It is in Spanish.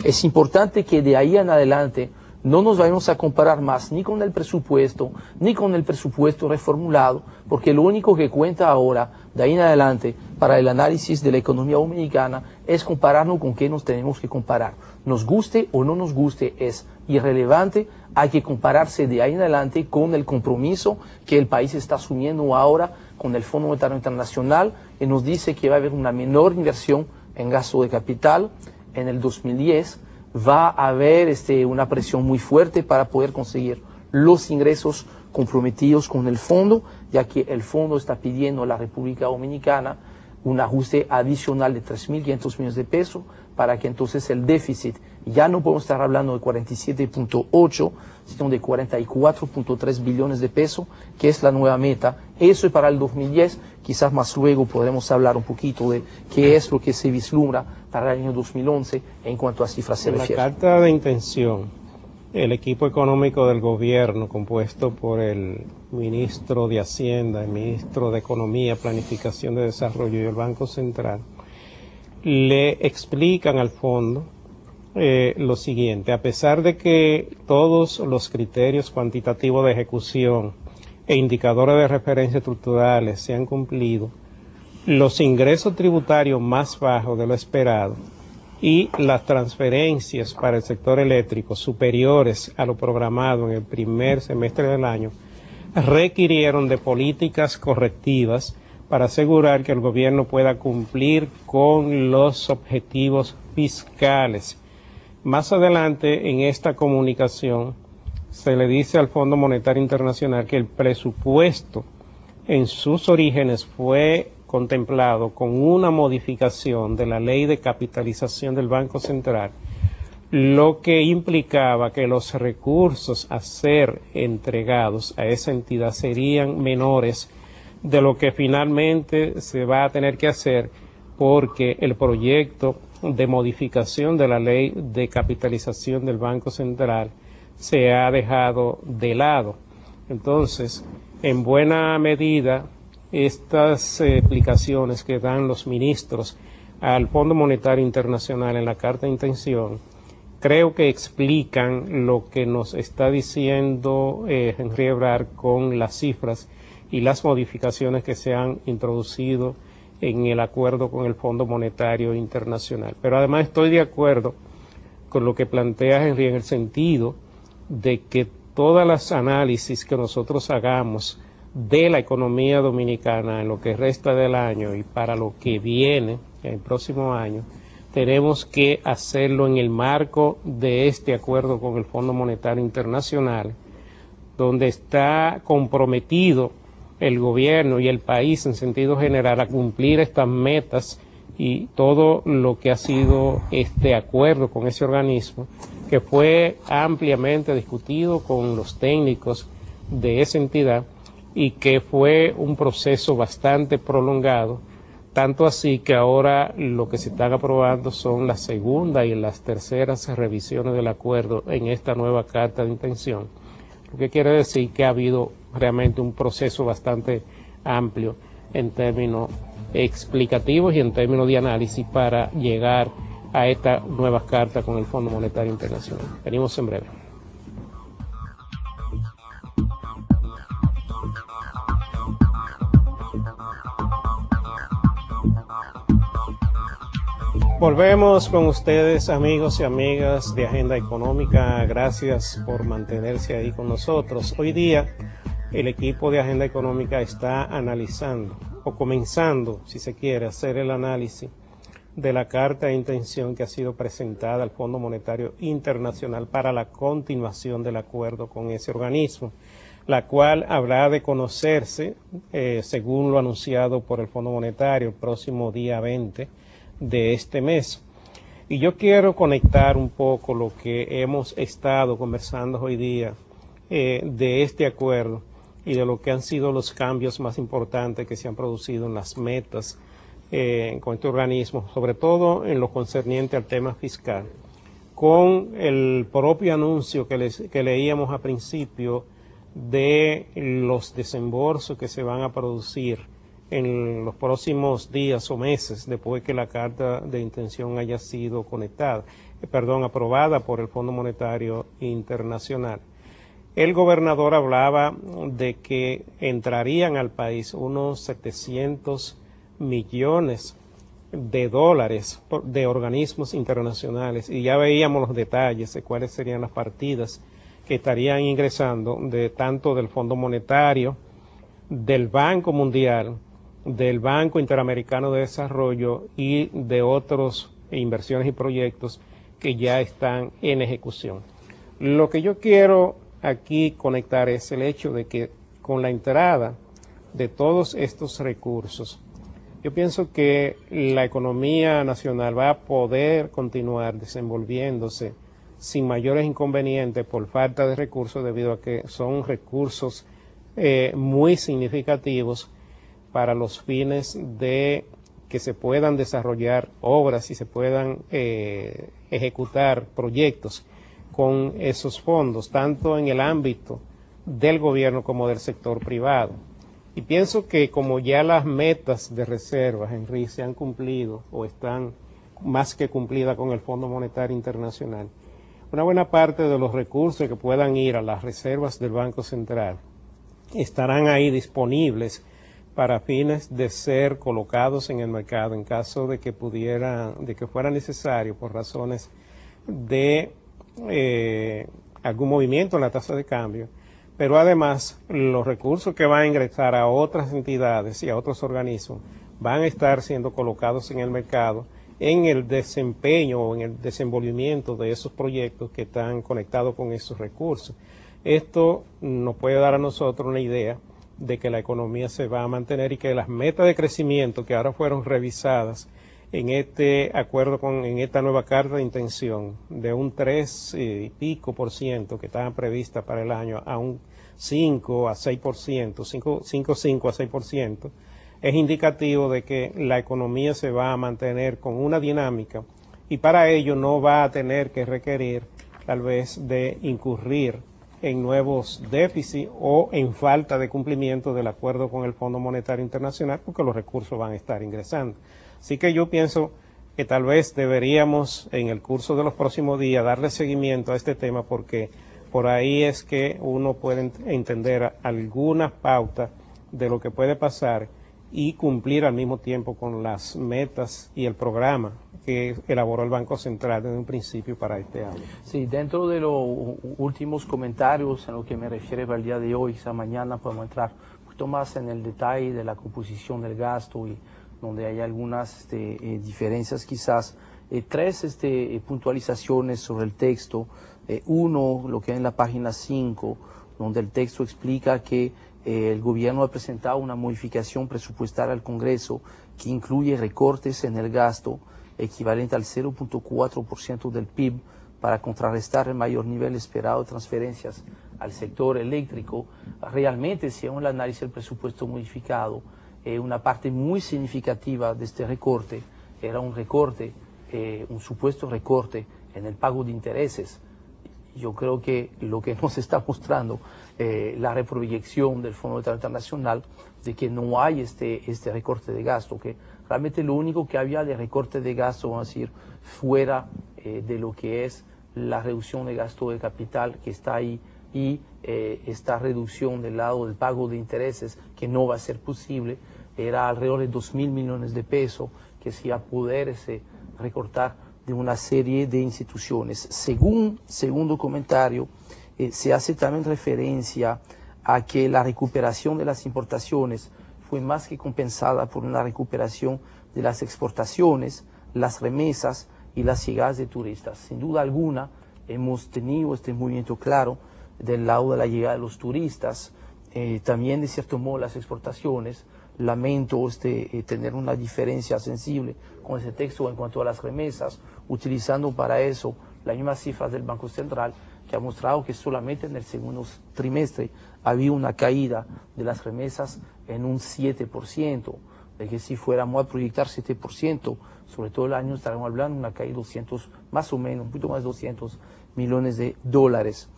Es importante que de ahí en adelante no nos vayamos a comparar más ni con el presupuesto, ni con el presupuesto reformulado, porque lo único que cuenta ahora, de ahí en adelante, para el análisis de la economía dominicana, es compararnos con qué nos tenemos que comparar. Nos guste o no nos guste, es irrelevante, hay que compararse de ahí en adelante con el compromiso que el país está asumiendo ahora con el Fondo Monetario Internacional, que nos dice que va a haber una menor inversión en gasto de capital en el 2010, va a haber una presión muy fuerte para poder conseguir los ingresos comprometidos con el fondo, ya que el fondo está pidiendo a la República Dominicana un ajuste adicional de 3.500 millones de pesos para que entonces el déficit, ya no podemos estar hablando de 47.8, sino de 44.3 billones de pesos, que es la nueva meta. Eso es para el 2010, quizás más luego podremos hablar un poquito de qué es lo que se vislumbra para el año 2011 en cuanto a cifras se refiere. En la carta de intención, el equipo económico del gobierno, compuesto por el ministro de Hacienda, el ministro de Economía, Planificación de Desarrollo y el Banco Central, le explican al fondo lo siguiente: a pesar de que todos los criterios cuantitativos de ejecución e indicadores de referencia estructurales se han cumplido, los ingresos tributarios más bajos de lo esperado y las transferencias para el sector eléctrico superiores a lo programado en el primer semestre del año requirieron de políticas correctivas para asegurar que el gobierno pueda cumplir con los objetivos fiscales. Más adelante en esta comunicación se le dice al Fondo Monetario Internacional que el presupuesto en sus orígenes fue contemplado con una modificación de la ley de capitalización del Banco Central, lo que implicaba que los recursos a ser entregados a esa entidad serían menores de lo que finalmente se va a tener que hacer, porque el proyecto de modificación de la ley de capitalización del Banco Central se ha dejado de lado. Entonces, en buena medida, estas explicaciones que dan los ministros al Fondo Monetario Internacional en la carta de intención, creo que explican lo que nos está diciendo Henry Ebrard con las cifras y las modificaciones que se han introducido en el acuerdo con el Fondo Monetario Internacional. Pero además estoy de acuerdo con lo que plantea Henry en el sentido de que todas las análisis que nosotros hagamos de la economía dominicana en lo que resta del año y para lo que viene en el próximo año, tenemos que hacerlo en el marco de este acuerdo con el Fondo Monetario Internacional, donde está comprometido el gobierno y el país en sentido general a cumplir estas metas y todo lo que ha sido este acuerdo con ese organismo, que fue ampliamente discutido con los técnicos de esa entidad y que fue un proceso bastante prolongado, tanto así que ahora lo que se están aprobando son las segundas y las terceras revisiones del acuerdo en esta nueva carta de intención, lo que quiere decir que ha habido realmente un proceso bastante amplio en términos explicativos y en términos de análisis para llegar a esta nueva carta con el Fondo Monetario Internacional. Venimos en breve. Volvemos con ustedes, amigos y amigas de Agenda Económica. Gracias por mantenerse ahí con nosotros. Hoy día el equipo de Agenda Económica está analizando, o comenzando, si se quiere, a hacer el análisis de la carta de intención que ha sido presentada al Fondo Monetario Internacional para la continuación del acuerdo con ese organismo, la cual habrá de conocerse, según lo anunciado por el Fondo Monetario, el próximo día 20 de este mes. Y yo quiero conectar un poco lo que hemos estado conversando hoy día de este acuerdo y de lo que han sido los cambios más importantes que se han producido en las metas con este organismo, sobre todo en lo concerniente al tema fiscal, con el propio anuncio que leíamos a principio de los desembolsos que se van a producir en los próximos días o meses después que la carta de intención haya sido conectada. aprobada por el Fondo Monetario Internacional. El gobernador hablaba de que entrarían al país unos 700 millones de dólares de organismos internacionales, y ya veíamos los detalles de cuáles serían las partidas que estarían ingresando tanto del Fondo Monetario, del Banco Mundial, del Banco Interamericano de Desarrollo y de otros inversiones y proyectos que ya están en ejecución. Lo que yo quiero aquí conectar es el hecho de que con la entrada de todos estos recursos, yo pienso que la economía nacional va a poder continuar desenvolviéndose sin mayores inconvenientes por falta de recursos, debido a que son recursos muy significativos para los fines de que se puedan desarrollar obras y se puedan ejecutar proyectos con esos fondos, tanto en el ámbito del gobierno como del sector privado. Y pienso que como ya las metas de reservas en RIS se han cumplido o están más que cumplidas con el Fondo Monetario Internacional, una buena parte de los recursos que puedan ir a las reservas del Banco Central estarán ahí disponibles para fines de ser colocados en el mercado en caso de que fuera necesario por razones de algún movimiento en la tasa de cambio. Pero además, los recursos que van a ingresar a otras entidades y a otros organismos van a estar siendo colocados en el mercado en el desempeño o en el desenvolvimiento de esos proyectos que están conectados con esos recursos. Esto nos puede dar a nosotros una idea de que la economía se va a mantener y que las metas de crecimiento que ahora fueron revisadas en este acuerdo, en esta nueva carta de intención de un 3 y pico por ciento que estaban previstas para el año a un 5 a 6%, 5 a 6%, es indicativo de que la economía se va a mantener con una dinámica, y para ello no va a tener que requerir tal vez de incurrir en nuevos déficits o en falta de cumplimiento del acuerdo con el Fondo Monetario Internacional, porque los recursos van a estar ingresando. Así que yo pienso que tal vez deberíamos en el curso de los próximos días darle seguimiento a este tema, porque por ahí es que uno puede entender algunas pautas de lo que puede pasar y cumplir al mismo tiempo con las metas y el programa que elaboró el Banco Central desde un principio para este año. Sí, dentro de los últimos comentarios en lo que me refiere para el día de hoy, quizá mañana podemos entrar un poquito más en el detalle de la composición del gasto y donde hay algunas diferencias quizás. Tres puntualizaciones sobre el texto. Uno, lo que hay en la página 5, donde el texto explica que el gobierno ha presentado una modificación presupuestaria al Congreso que incluye recortes en el gasto equivalente al 0.4% del PIB para contrarrestar el mayor nivel esperado de transferencias al sector eléctrico. Realmente, según el análisis del presupuesto modificado, una parte muy significativa de este recorte era un recorte, un supuesto recorte en el pago de intereses. Yo creo que lo que nos está mostrando la reproyección del Fondo Monetario Internacional de que no hay este recorte de gasto, que realmente lo único que había de recorte de gasto, vamos a decir, fuera de lo que es la reducción de gasto de capital que está ahí y esta reducción del lado del pago de intereses que no va a ser posible, era alrededor de 2.000 millones de pesos que se iba a poder recortar de una serie de instituciones. Según segundo comentario, se hace también referencia a que la recuperación de las importaciones fue más que compensada por una recuperación de las exportaciones, las remesas y las llegadas de turistas. Sin duda alguna, hemos tenido este movimiento claro del lado de la llegada de los turistas, también de cierto modo las exportaciones. Lamento tener una diferencia sensible con ese texto en cuanto a las remesas, utilizando para eso las mismas cifras del Banco Central, que ha mostrado que solamente en el segundo trimestre había una caída de las remesas en un 7%, de que si fuéramos a proyectar 7%, sobre todo el año estaríamos hablando de una caída de 200, más o menos, un poquito más de 200 millones de dólares.